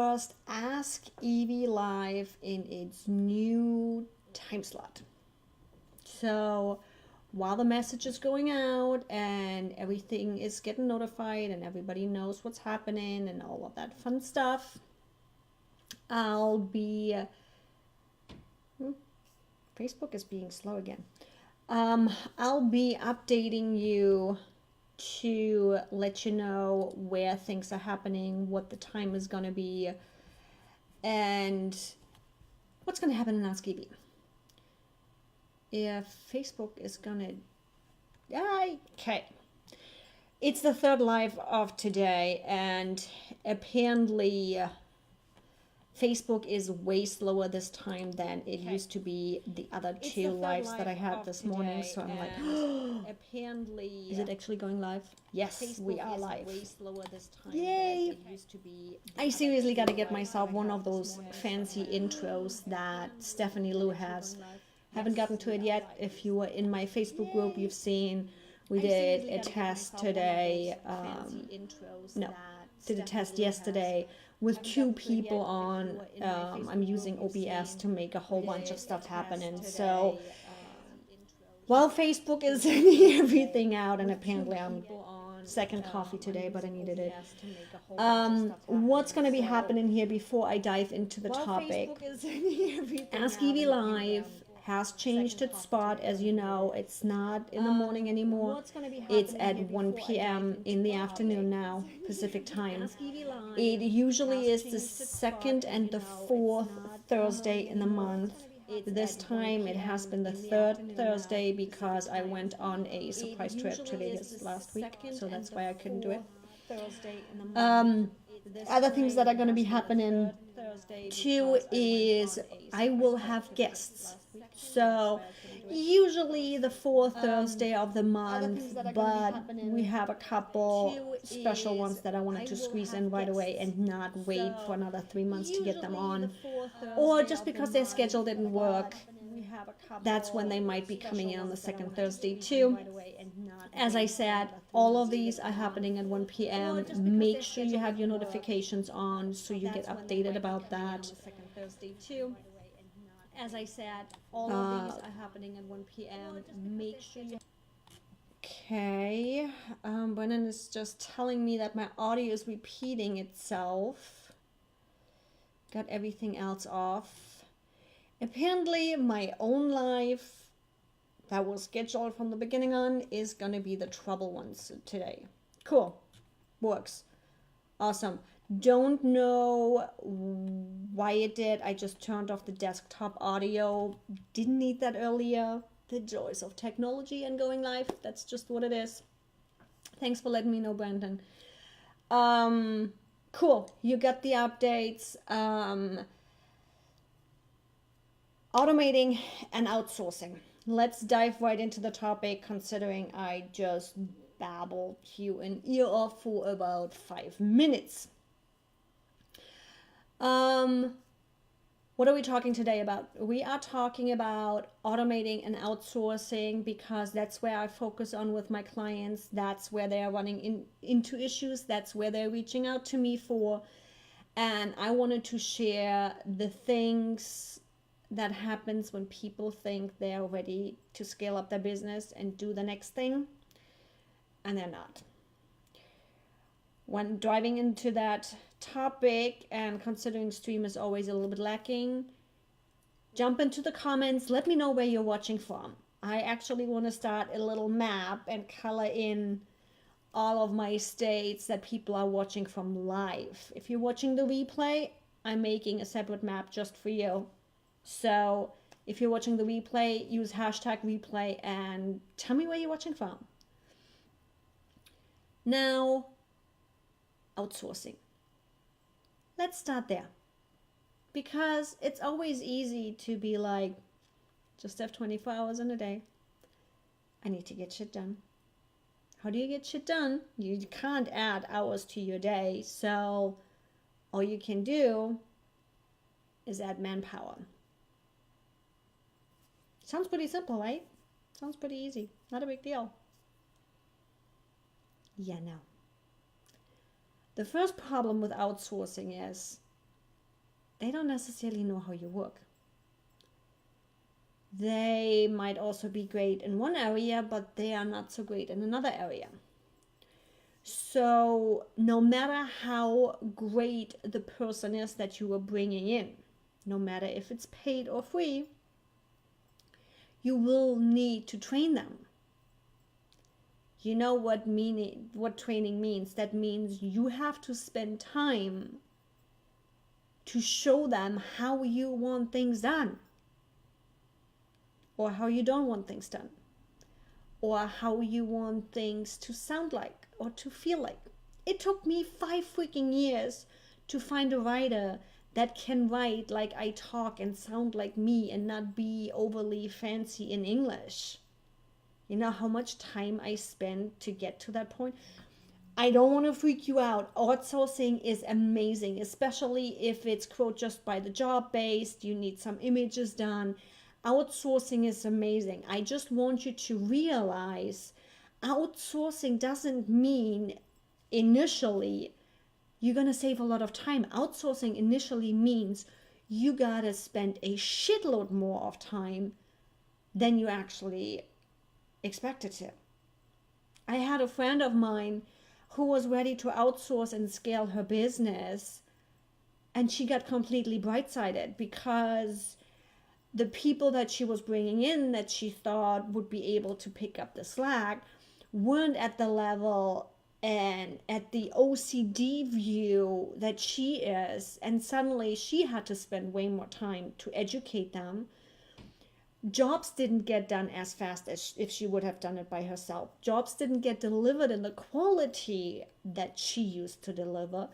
just Ask Evie live in its new time slot. So while the message is going out and everything is getting notified and everybody knows what's happening and all of that fun stuff, I'll be Facebook is being slow again. I'll be updating you to let you know where things are happening, what the time is going to be, and what's going to happen in Ask Evie. If Facebook is going to... Okay. It's the third live of today, and apparently Facebook is way slower this time than it used to be the other two lives that I had this morning. So I'm like, apparently, is it actually going live? Yes, Facebook we are live. Way slower this time. Yay! Than it used to be. I seriously got to get myself one of those fancy intros that Stephanie Lou has. Haven't gotten to it yet. If you were in my Facebook group, you've seen we did a test today. Did a test yesterday with 2 people on. I'm using OBS to make a whole bunch of stuff happen. And so while Facebook is sending everything out, and apparently I'm second coffee today, but I needed it. What's going to be happening here before I dive into the topic? Ask Evie Live has changed its spot. As you know, it's not in the morning anymore. It's at 1 p.m. in the afternoon now, Pacific time. It usually is the second and the fourth Thursday in the month. This time it has been the third Thursday because I went on a surprise trip to Vegas last week, so that's why I couldn't do it. Other things that are going to be happening too is I will have guests. So usually the fourth Thursday of the month, but we have a couple special ones that I wanted to squeeze in right away and not wait for another 3 months to get them on. Or just because their schedule didn't work, that's when they might be coming in on the second Thursday too. As I said, all of these are happening at 1 p.m. Make sure you have your notifications on so you get updated about that. As I said, all of these are happening at 1 p.m. Make sure you... Okay, Brennan is just telling me that my audio is repeating itself. Got everything else off. Apparently, my own live that was scheduled from the beginning on is going to be the trouble ones today. Cool. Works. Awesome. Don't know why it did. I just turned off the desktop audio. Didn't need that earlier. The joys of technology and going live. That's just what it is. Thanks for letting me know, Brandon. Cool. You got the updates. Automating and outsourcing. Let's dive right into the topic, considering I just babbled you an ear off for about 5 minutes. What are we talking today about? We are talking about automating and outsourcing because that's where I focus on with my clients. That's where they are running into issues. That's where they're reaching out to me for. And I wanted to share the things that happens when people think they're ready to scale up their business and do the next thing, and they're not. When diving into that topic and considering stream is always a little bit lacking, jump into the comments. Let me know where you're watching from. I actually want to start a little map and color in all of my states that people are watching from live. If you're watching the replay, I'm making a separate map just for you. So if you're watching the replay, use hashtag replay and tell me where you're watching from. Now, outsourcing. Let's start there. Because it's always easy to be like, just have 24 hours in a day. I need to get shit done. How do you get shit done? You can't add hours to your day. So all you can do is add manpower. Sounds pretty simple, right? Sounds pretty easy. Not a big deal. Yeah, no. The first problem with outsourcing is they don't necessarily know how you work. They might also be great in one area, but they are not so great in another area. So no matter how great the person is that you are bringing in, no matter if it's paid or free, you will need to train them. You know what training means? That means you have to spend time to show them how you want things done, or how you don't want things done, or how you want things to sound like or to feel like. It took me 5 freaking years to find a writer that can write like I talk and sound like me and not be overly fancy in English. You know how much time I spent to get to that point? I don't want to freak you out. Outsourcing is amazing, especially if it's, quote, just by the job based, you need some images done. Outsourcing is amazing. I just want you to realize outsourcing doesn't mean initially you're going to save a lot of time. Outsourcing initially means you got to spend a shitload more of time than you actually expected to. I had a friend of mine who was ready to outsource and scale her business, and she got completely blindsided because the people that she was bringing in that she thought would be able to pick up the slack weren't at the level and at the OCD view that she is, and suddenly she had to spend way more time to educate them. Jobs didn't get done as fast as if she would have done it by herself. Jobs didn't get delivered in the quality that she used to deliver,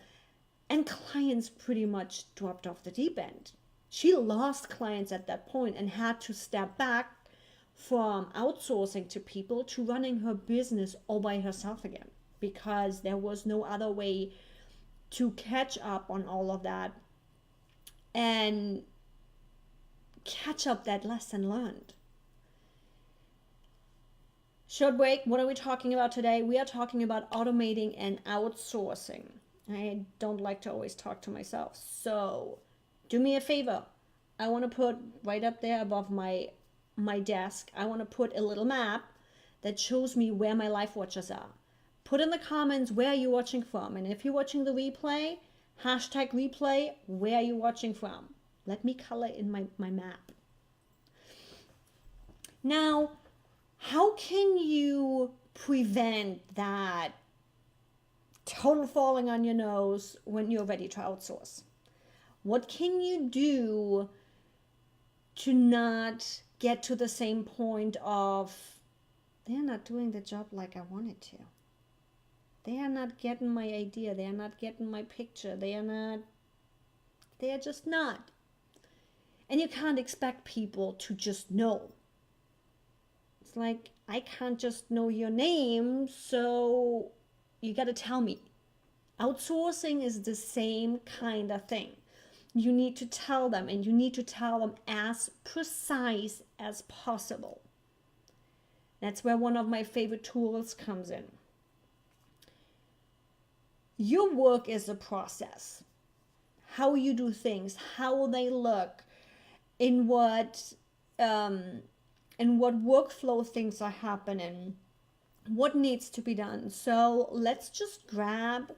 and clients pretty much dropped off the deep end. She lost clients at that point and had to step back from outsourcing to people to running her business all by herself again, because there was no other way to catch up on all of that and catch up that lesson learned. Short break. What are we talking about today? We are talking about automating and outsourcing. I don't like to always talk to myself. So do me a favor. I want to put right up there above my desk, I want to put a little map that shows me where my life watchers are. Put in the comments where you're watching from. And if you're watching the replay, hashtag replay, where are you watching from? Let me color in my map. Now, how can you prevent that total falling on your nose when you're ready to outsource? What can you do to not get to the same point of they're not doing the job like I wanted to? They are not getting my idea. They are not getting my picture. They are just not. And you can't expect people to just know. It's like, I can't just know your name, so you got to tell me. Outsourcing is the same kind of thing. You need to tell them, and you need to tell them as precise as possible. That's where one of my favorite tools comes in. Your work is a process. How you do things, how they look, in what workflow things are happening, what needs to be done. So let's just grab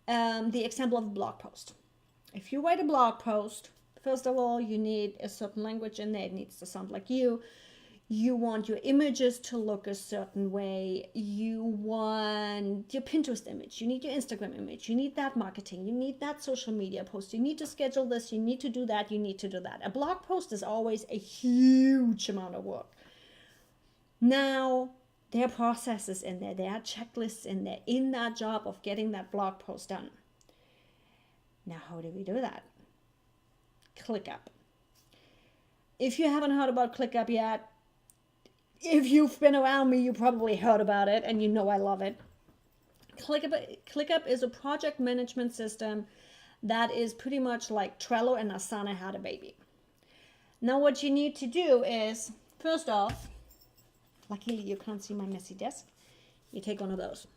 the example of a blog post. If you write a blog post, first of all, you need a certain language in there. It needs to sound like you. You want your images to look a certain way. You want your Pinterest image. You need your Instagram image. You need that marketing. You need that social media post. You need to schedule this. You need to do that. You need to do that. A blog post is always a huge amount of work. Now, there are processes in there. There are checklists in there in that job of getting that blog post done. Now, how do we do that? ClickUp. If you haven't heard about ClickUp yet, if you've been around me, you probably heard about it, and you know I love it. ClickUp is a project management system that is pretty much like Trello and Asana had a baby. Now what you need to do is, first off, luckily you can't see my messy desk, you take one of those.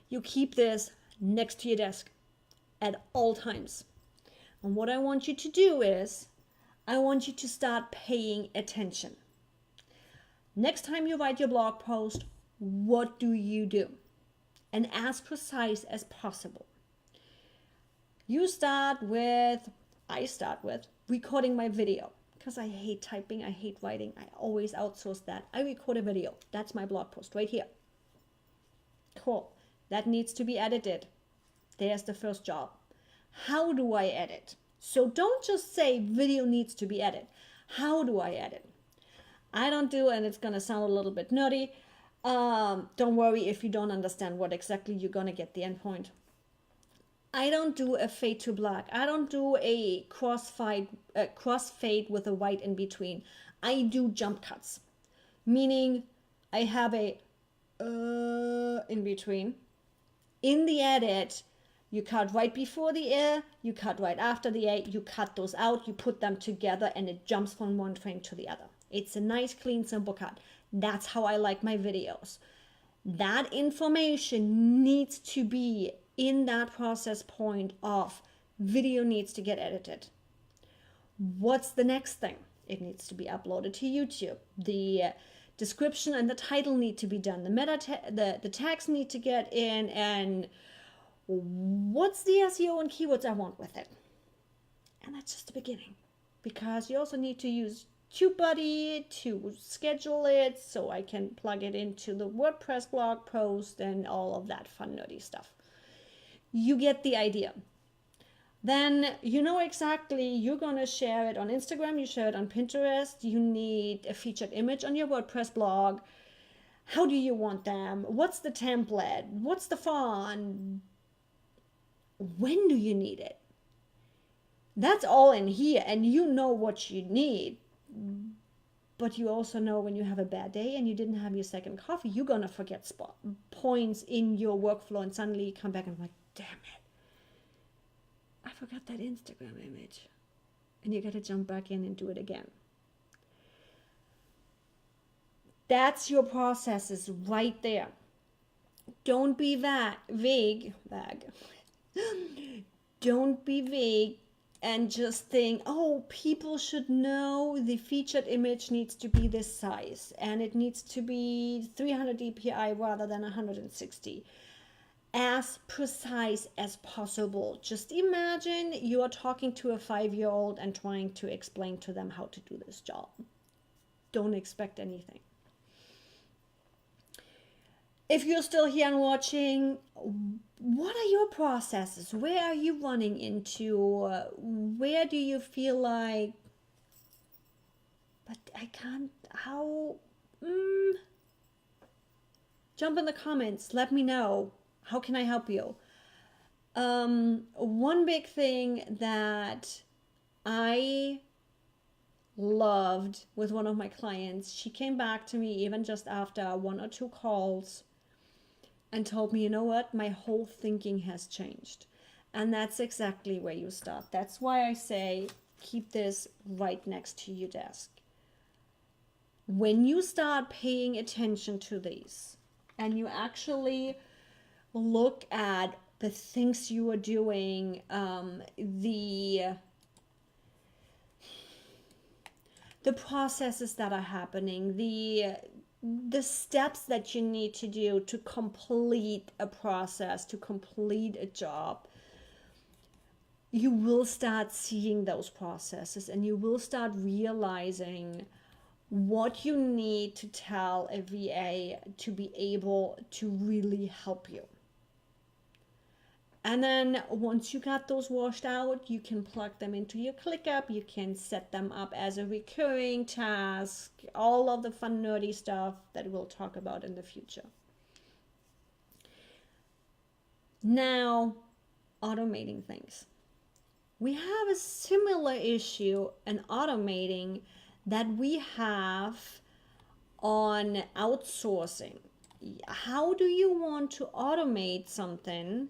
You keep this next to your desk at all times. And what I want you to do is, I want you to start paying attention. Next time you write your blog post, what do you do? And as precise as possible. I start with recording my video because I hate typing, I hate writing, I always outsource that. I record a video, that's my blog post right here. Cool, that needs to be edited. There's the first job. How do I edit? So don't just say video needs to be edited. How do I edit? I don't do, and it's gonna sound a little bit nerdy. Don't worry if you don't understand what exactly you're gonna get the end point. I don't do a fade to black. I don't do a crossfade with a white in between. I do jump cuts, meaning I have a in between. In the edit, you cut right before the you cut right after the you cut those out, you put them together, and it jumps from one frame to the other. It's a nice, clean, simple cut. That's how I like my videos. That information needs to be in that process point of video needs to get edited. What's the next thing? It needs to be uploaded to YouTube. The description and the title need to be done. The tags need to get in, and what's the SEO and keywords I want with it? And that's just the beginning, because you also need to use TubeBuddy to schedule it so I can plug it into the WordPress blog post and all of that fun nerdy stuff. You get the idea. Then you know exactly, you're going to share it on Instagram, you share it on Pinterest, you need a featured image on your WordPress blog. How do you want them? What's the template? What's the font? When do you need it? That's all in here, and you know what you need. But you also know when you have a bad day and you didn't have your second coffee, you're going to forget points in your workflow, and suddenly you come back and I'm like, damn it, I forgot that Instagram image. And you got to jump back in and do it again. That's your processes right there. Don't be vague. Don't be vague and just think, oh, people should know the featured image needs to be this size and it needs to be 300 dpi rather than 160. As precise as possible. Just imagine you are talking to a 5-year-old and trying to explain to them how to do this job. Don't expect anything. If you're still here and watching, what are your processes? Where are you running into? Where do you feel like, but I can't, how? Jump in the comments, let me know. How can I help you? One big thing that I loved with one of my clients, she came back to me even just after 1 or 2 calls and told me, you know what, my whole thinking has changed. And that's exactly where you start. That's why I say keep this right next to your desk. When you start paying attention to these and you actually look at the things you are doing, the processes that are happening, the steps that you need to do to complete a process, to complete a job, you will start seeing those processes and you will start realizing what you need to tell a VA to be able to really help you. And then once you got those washed out, you can plug them into your ClickUp. You can set them up as a recurring task, all of the fun nerdy stuff that we'll talk about in the future. Now, automating things. We have a similar issue in automating that we have on outsourcing. How do you want to automate something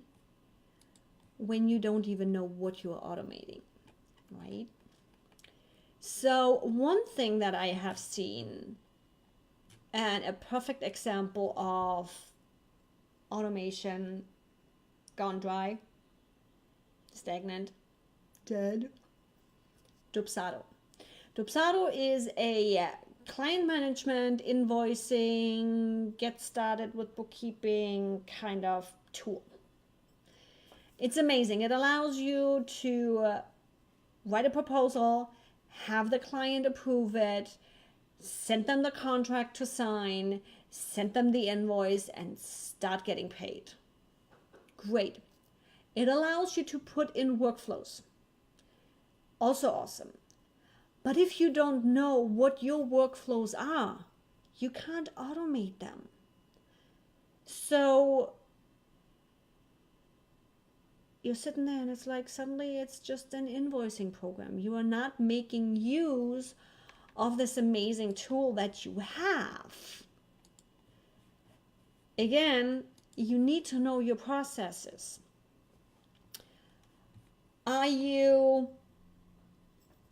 when you don't even know what you're automating, right? So one thing that I have seen, and a perfect example of automation gone dry, stagnant, instead Dubsado. Dubsado is a client management, invoicing, get started with bookkeeping kind of tool. It's amazing. It allows you to write a proposal, have the client approve it, send them the contract to sign, send them the invoice, and start getting paid. Great. It allows you to put in workflows. Also awesome. But if you don't know what your workflows are, you can't automate them. So you're sitting there and it's like suddenly it's just an invoicing program. You are not making use of this amazing tool that you have. Again, you need to know your processes.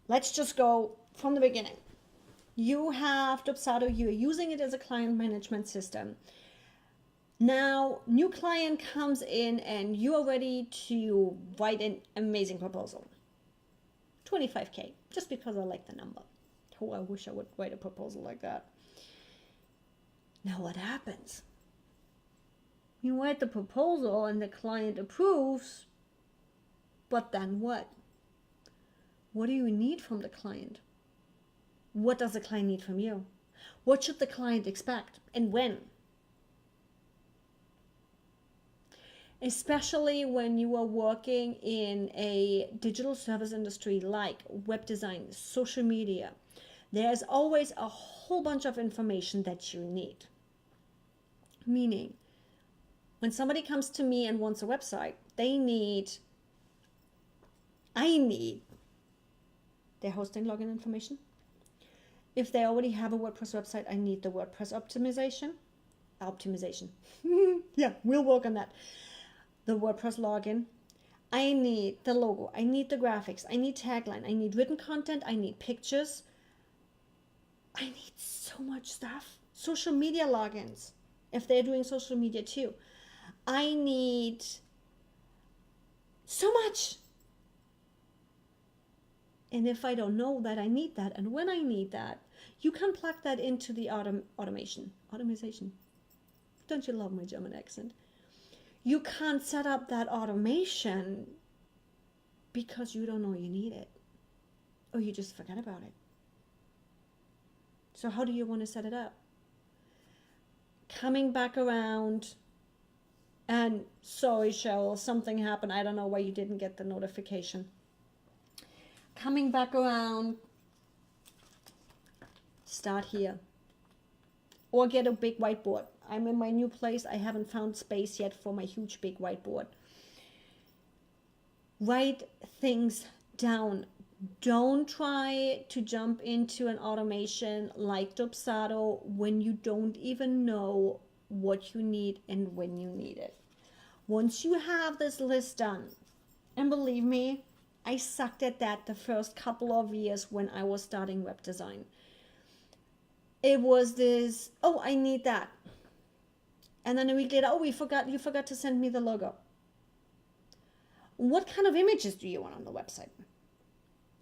Let's just go from the beginning. You have Dubsado, you're using it as a client management system. Now, new client comes in and you are ready to write an amazing proposal. 25K, just because I like the number. Oh, I wish I would write a proposal like that. Now what happens? You write the proposal and the client approves, but then what? What do you need from the client? What does the client need from you? What should the client expect and when? Especially when you are working in a digital service industry like web design, social media, there's always a whole bunch of information that you need. Meaning, when somebody comes to me and wants a website, I need their hosting login information. If they already have a WordPress website, I need the WordPress optimization. Yeah, we'll work on that. The WordPress login. I need the logo. I need the graphics. I need tagline. I need written content. I need pictures. I need so much stuff. Social media logins, if they're doing social media too. I need so much. And if I don't know that I need that, and when I need that, you can plug that into the automation. Don't you love my German accent? You can't set up that automation because you don't know you need it. Or you just forget about it. So how do you want to set it up? Coming back around, and sorry, Cheryl, something happened. I don't know why you didn't get the notification. Coming back around, start here. Or get a big whiteboard. I'm in my new place. I haven't found space yet for my huge big whiteboard. Write things down. Don't try to jump into an automation like Dubsado when you don't even know what you need and when you need it. Once you have this list done, and believe me, I sucked at that the first couple of years when I was starting web design. It was this, oh, I need that. And then a week later, oh, you forgot to send me the logo. What kind of images do you want on the website?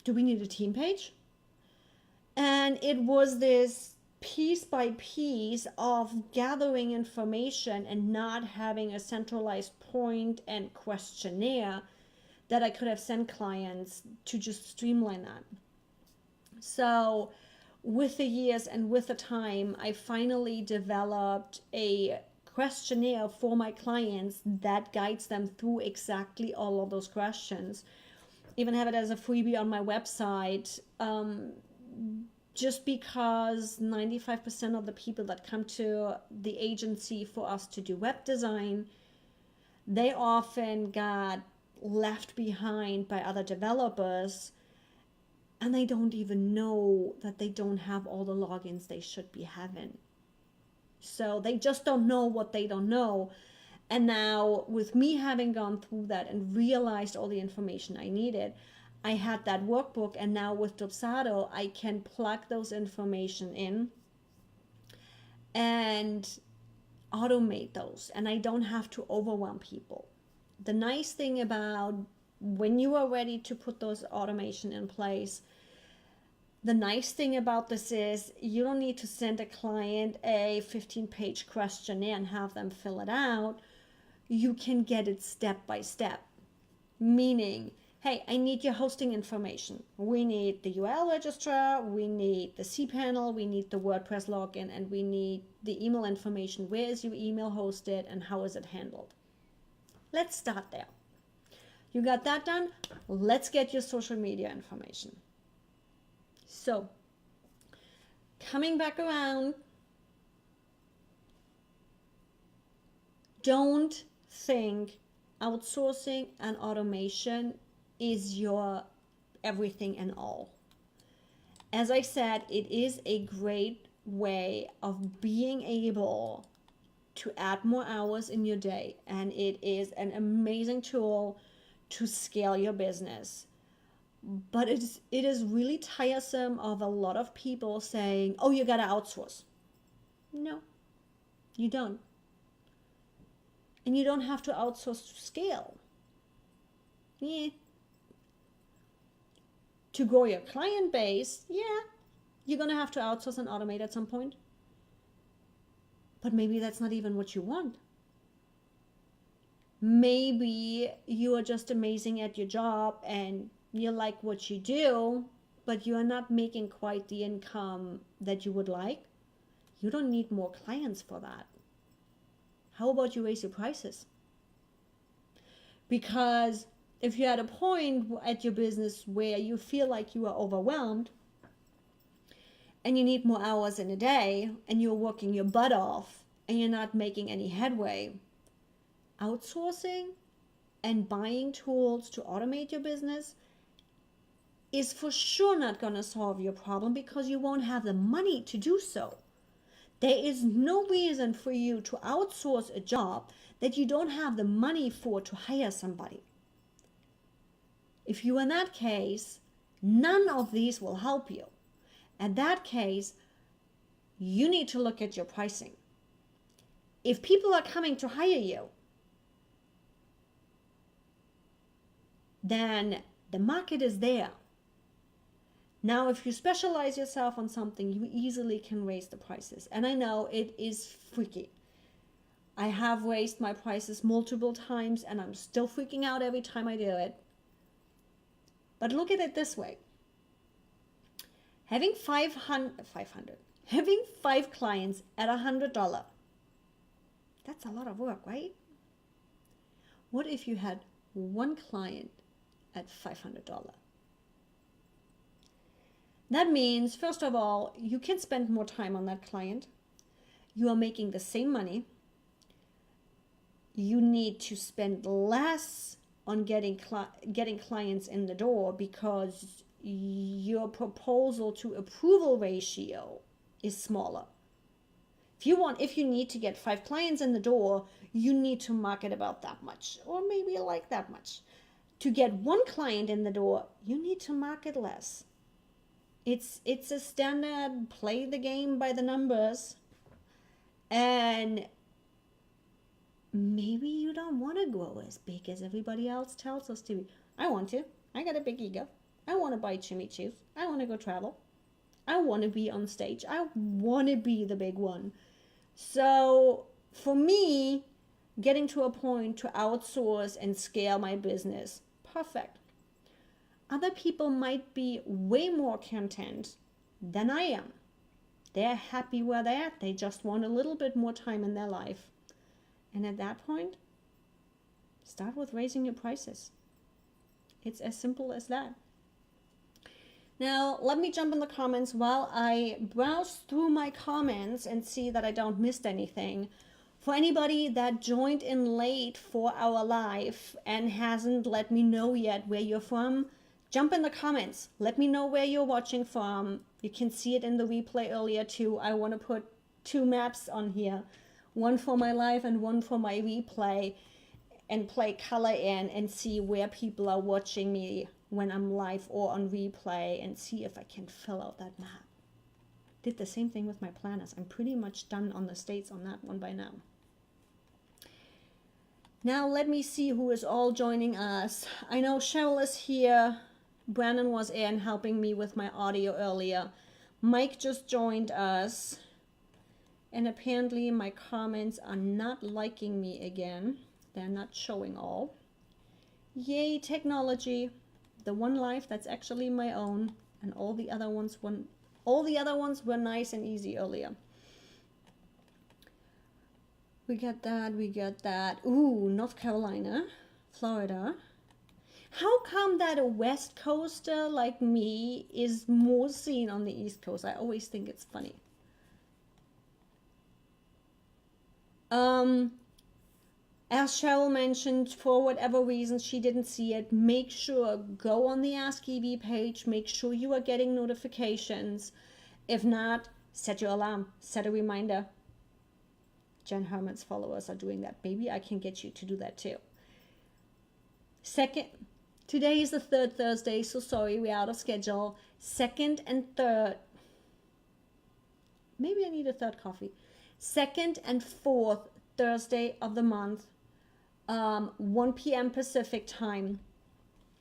Do we need a team page? And it was this piece by piece of gathering information and not having a centralized point and questionnaire that I could have sent clients to just streamline that. So with the years and with the time, I finally developed a questionnaire for my clients that guides them through exactly all of those questions. Even have it as a freebie on my website, just because 95% of the people that come to the agency for us to do web design, they often got left behind by other developers, and they don't even know that they don't have all the logins they should be having. So they just don't know what they don't know. And now with me having gone through that and realized all the information I needed, I had that workbook, and now with Dubsado, I can plug those information in and automate those, and I don't have to overwhelm people. The nice thing about when you are ready to put those automation in place, the nice thing about this is you don't need to send a client a 15-page questionnaire and have them fill it out. You can get it step by step. Meaning, hey, I need your hosting information. We need the URL registrar, we need the cPanel, we need the WordPress login, and we need the email information. Where is your email hosted and how is it handled? Let's start there. You got that done? Let's get your social media information. So, coming back around, don't think outsourcing and automation is your everything and all. As I said, it is a great way of being able to add more hours in your day, and it is an amazing tool to scale your business. But it is really tiresome of a lot of people saying, oh, you gotta outsource. No, you don't. And you don't have to outsource to scale. Yeah. To grow your client base, yeah, you're gonna have to outsource and automate at some point. But maybe that's not even what you want. Maybe you are just amazing at your job and you like what you do, but you are not making quite the income that you would like. You don't need more clients for that. How about you raise your prices? Because if you're at a point at your business where you feel like you are overwhelmed and you need more hours in a day and you're working your butt off and you're not making any headway, outsourcing and buying tools to automate your business is for sure not going to solve your problem because you won't have the money to do so. There is no reason for you to outsource a job that you don't have the money for to hire somebody. If you're in that case, none of these will help you. In that case, you need to look at your pricing. If people are coming to hire you, then the market is there. Now, if you specialize yourself on something, you easily can raise the prices. And I know it is freaky. I have raised my prices multiple times and I'm still freaking out every time I do it. But look at it this way. Having 500, having 5 clients at $100, that's a lot of work, right? What if you had 1 client at $500? That means, first of all, you can spend more time on that client. You are making the same money. You need to spend less on getting clients in the door because your proposal to approval ratio is smaller. If you need to get 5 clients in the door, you need to market about that much, or maybe like that much. To get 1 client in the door, you need to market less. It's a standard play the game by the numbers, and maybe you don't want to grow as big as everybody else tells us to. I want to. I got a big ego. I want to buy Jimmy Choo's. I want to go travel. I want to be on stage. I want to be the big one. So for me, getting to a point to outsource and scale my business, perfect. Other people might be way more content than I am. They're happy where they're at. They just want a little bit more time in their life. And at that point, start with raising your prices. It's as simple as that. Now, let me jump in the comments while I browse through my comments and see that I don't miss anything. For anybody that joined in late for our live and hasn't let me know yet where you're from, jump in the comments. Let me know where you're watching from. You can see it in the replay earlier too. I want to put 2 maps on here. One for my live and one for my replay, and play color in and see where people are watching me when I'm live or on replay, and see if I can fill out that map. Did the same thing with my planners. I'm pretty much done on the states on that one by now. Now let me see who is all joining us. I know Cheryl is here. Brandon was in helping me with my audio earlier. Mike just joined us. And apparently my comments are not liking me again. They're not showing all. Yay, technology. The one life that's actually my own. And all the other ones were nice and easy earlier. We got that. Ooh, North Carolina, Florida. How come that a West Coaster like me is more seen on the East Coast? I always think it's funny. As Cheryl mentioned, for whatever reason she didn't see it, make sure, go on the Ask EV page, make sure you are getting notifications. If not, set your alarm, set a reminder. Jen Herman's followers are doing that. Maybe I can get you to do that too. Today is the third Thursday, so sorry, we're out of schedule. Second and third, maybe I need a third coffee. Second and fourth Thursday of the month, 1 p.m. Pacific time.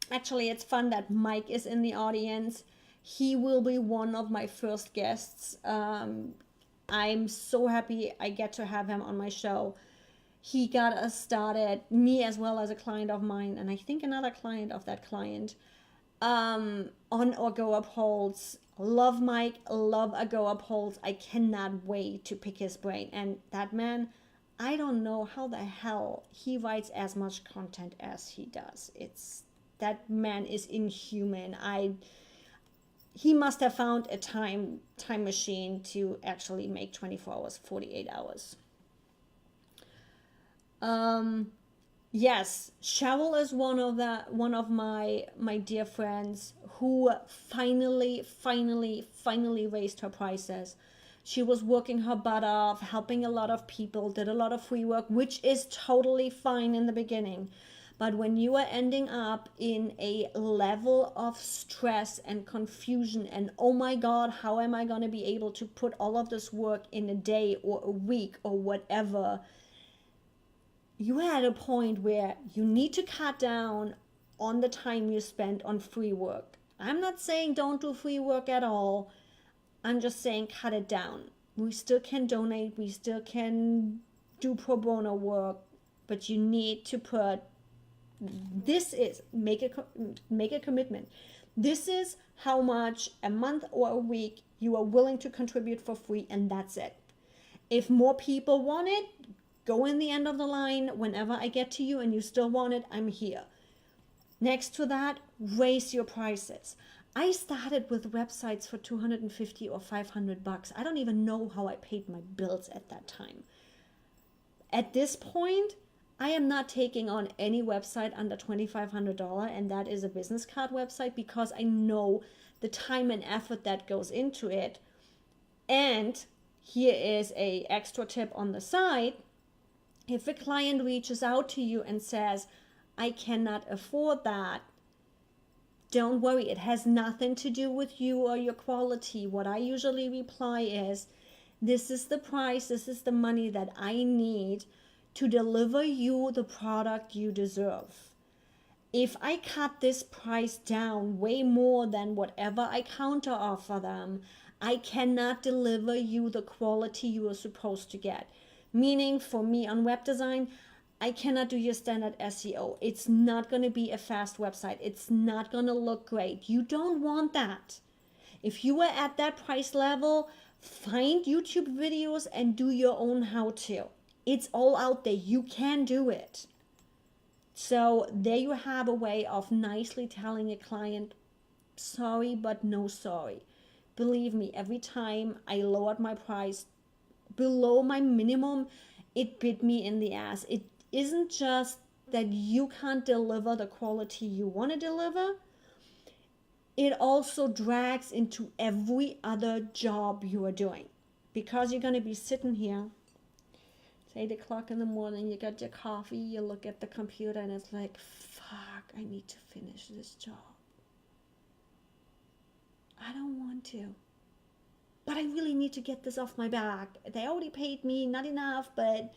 Actually, it's fun that Mike is in the audience. He will be one of my first guests. I'm so happy I get to have him on my show. He got us started, me as well as a client of mine, and I think another client of that client, on our Go Up Holds. Love Mike, love a Go Up Holds. I cannot wait to pick his brain. And that man, I don't know how the hell he writes as much content as he does. That man is inhuman. He must have found a time machine to actually make 24 hours, 48 hours. Yes, Cheryl is one of my dear friends who finally raised her prices. She was working her butt off, helping a lot of people, did a lot of free work, which is totally fine in the beginning. But when you are ending up in a level of stress and confusion and, oh my God, how am I going to be able to put all of this work in a day or a week or whatever, you are at a point where you need to cut down on the time you spend on free work. I'm not saying don't do free work at all. I'm just saying cut it down. We still can donate. We still can do pro bono work. But you need to put... make a commitment. This is how much a month or a week you are willing to contribute for free, and that's it. If more people want it, go in the end of the line. Whenever I get to you and you still want it, I'm here. Next to that, raise your prices. I started with websites for $250 or $500. I don't even know how I paid my bills at that time. At this point, I am not taking on any website under $2,500, and that is a business card website, because I know the time and effort that goes into it. And here is a extra tip on the side. If a client reaches out to you and says, I cannot afford that, don't worry, it has nothing to do with you or your quality. What I usually reply is, this is the price, this is the money that I need to deliver you the product you deserve. If I cut this price down way more than whatever I counter offer them, I cannot deliver you the quality you are supposed to get. Meaning, for me on web design, I cannot do your standard SEO. It's not going to be a fast website. It's not going to look great. You don't want that. If you are at that price level, find YouTube videos and do your own how-to. It's all out there. You can do it. So there you have a way of nicely telling a client, sorry, but no sorry. Believe me, every time I lowered my price below my minimum, it bit me in the ass. It isn't just that you can't deliver the quality you want to deliver. It also drags into every other job you are doing, because you're going to be sitting here. It's 8 o'clock in the morning, you got your coffee, you look at the computer, and it's like, fuck, I need to finish this job. I don't want to, but I really need to get this off my back. They already paid me, not enough, but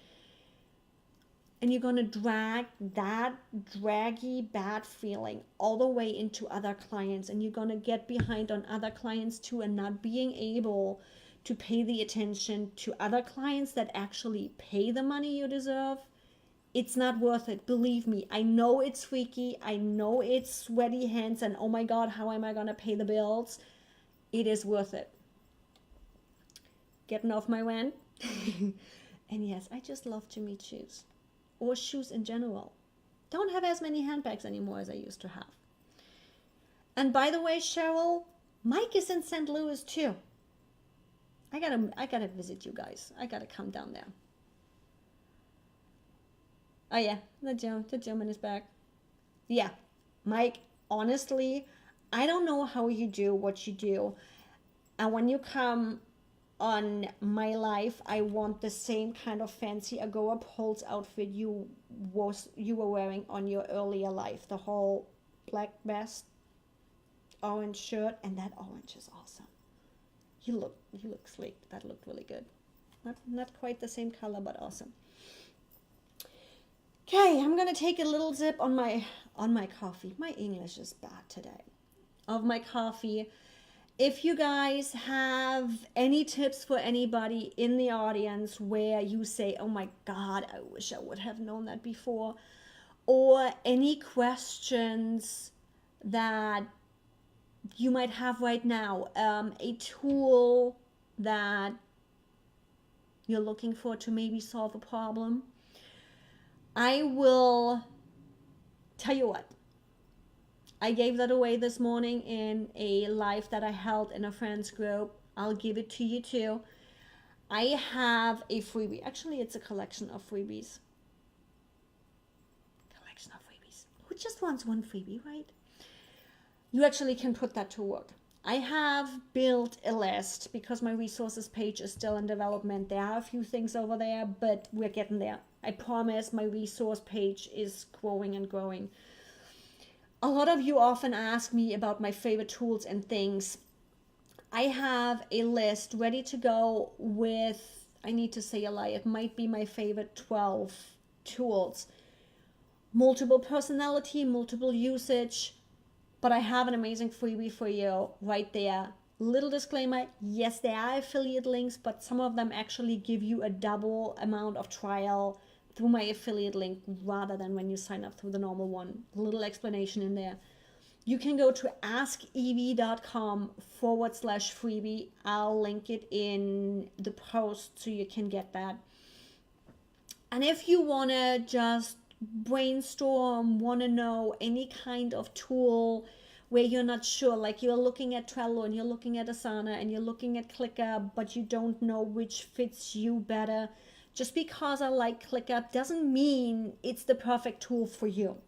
and you're going to drag that draggy bad feeling all the way into other clients, and you're going to get behind on other clients too, and not being able to pay the attention to other clients that actually pay the money you deserve. It's not worth it. Believe me, I know it's freaky. I know it's sweaty hands and oh my God, how am I going to pay the bills? It is worth it. Getting off my rant. And yes, I just love to meet shoes, or shoes in general. Don't have as many handbags anymore as I used to have. And by the way, Cheryl, Mike is in St. Louis too. I gotta visit you guys. I gotta come down there. Oh yeah, the German is back. Yeah, Mike, honestly, I don't know how you do what you do. And when you come on my life, I want the same kind of fancy Agora Pulse outfit you were wearing on your earlier life. The whole black vest, orange shirt, and that orange is awesome. You look sleek. That looked really good. Not quite the same color, but awesome. Okay, I'm gonna take a little sip on my coffee. My English is bad today. Of my coffee. If you guys have any tips for anybody in the audience where you say, oh my God, I wish I would have known that before, or any questions that you might have right now, a tool that you're looking for to maybe solve a problem, I will tell you what. I gave that away this morning in a live that I held in a friend's group. I'll give it to you too. I have a freebie. Actually, it's a collection of freebies. Who just wants one freebie, right? You actually can put that to work. I have built a list because my resources page is still in development. There are a few things over there, but we're getting there. I promise my resource page is growing and growing. A lot of you often ask me about my favorite tools and things. I have a list ready to go with, I need to say a lie, it might be my favorite 12 tools. Multiple personality, multiple usage, but I have an amazing freebie for you right there. Little disclaimer, yes, there are affiliate links, but some of them actually give you a double amount of trial through my affiliate link rather than when you sign up through the normal one. A little explanation in there. You can go to askev.com/freebie. I'll link it in the post so you can get that. And if you want to just brainstorm, want to know any kind of tool where you're not sure, like you're looking at Trello and you're looking at Asana and you're looking at ClickUp, but you don't know which fits you better, just because I like ClickUp doesn't mean it's the perfect tool for you.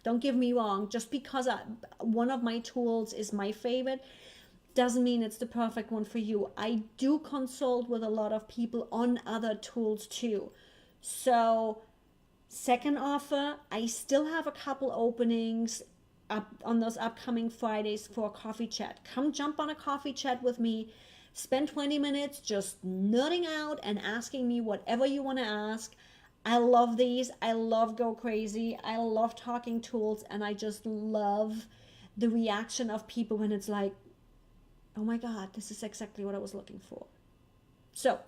Don't get me wrong. Just because one of my tools is my favorite doesn't mean it's the perfect one for you. I do consult with a lot of people on other tools too. So second offer, I still have a couple openings up on those upcoming Fridays for a coffee chat. Come jump on a coffee chat with me. Spend 20 minutes just nerding out and asking me whatever you want to ask. I love these. I love Go Crazy. I love talking tools, and I just love the reaction of people when it's like, oh my God, this is exactly what I was looking for. So,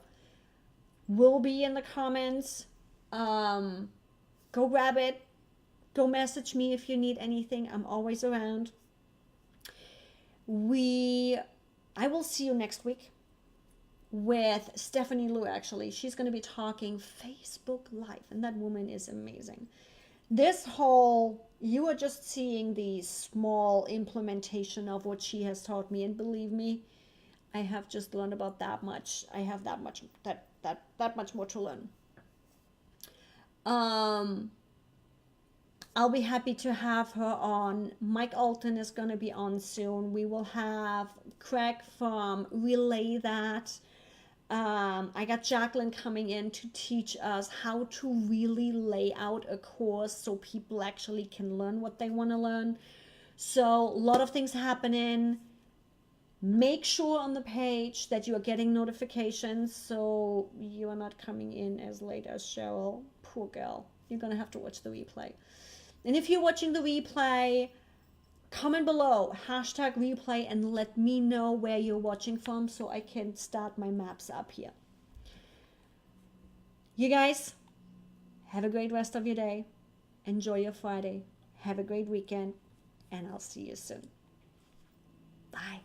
will be in the comments. Go grab it. Go message me if you need anything. I'm always around. I will see you next week with Stephanie Liu, actually. She's going to be talking Facebook Live, and that woman is amazing. This whole, you are just seeing the small implementation of what she has taught me, and believe me, I have just learned about that much. I have that much more to learn. I'll be happy to have her on. Mike Alton is going to be on soon. We will have Craig from Relay That. I got Jacqueline coming in to teach us how to really lay out a course so people actually can learn what they want to learn. So a lot of things happening. Make sure on the page that you are getting notifications so you are not coming in as late as Cheryl. Poor girl. you're going to have to watch the replay. And if you're watching the replay, comment below, hashtag replay, and let me know where you're watching from so I can start my maps up here. You guys, have a great rest of your day. Enjoy your Friday. Have a great weekend, and I'll see you soon. Bye.